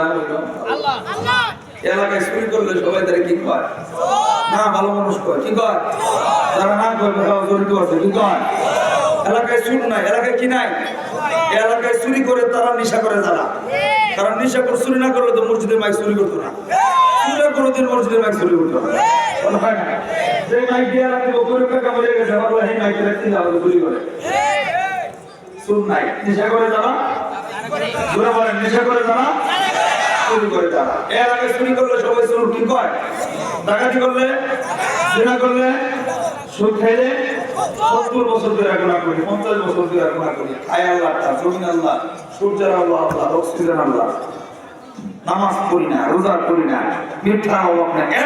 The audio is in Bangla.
নাম হইল আল্লাহ। এলাকায় চুরি করলে সবাই তারা কি কয়? না, ভালো মানুষ কয়। কি কয়? যারা না কয় জড়িত আছে কি কয়? এলাকায় চুর নাই, এলাকায় কি নাই? এলাকায় চুরি করে তারা নেশা করে যারা, কারণ নেশা করে চুরি না করলে তো মসজিদের মাইক চুরি করতো না। চুরি কোনোদিন মসজিদের মাইক চুরি করতো না, হয় না? যে মাইক দিয়ে রাখতে কামড়ে গেছে আমার এই মাইক রাখতে আমাদের চুরি করে চুর নাই। নেশা করে যারা, জোরে বলেন, নেশা করে যারা, চুরি করে যারা। এর আগে চুরি করলে সবাই চুর কি কয়? ডাকাতি করলে, জিনা করলে, সুদ খাইলে 70 বছর ধরে গুনাহ করি, 50 বছর ধরে গুনাহ করি। আয় আল্লাহ, জমিন আল্লাহ, সূর্যের আল্লাহ, অক্সিজেন আল্লাহ, নামাজ পড়ি না, রোজা করি না, মিথ্যা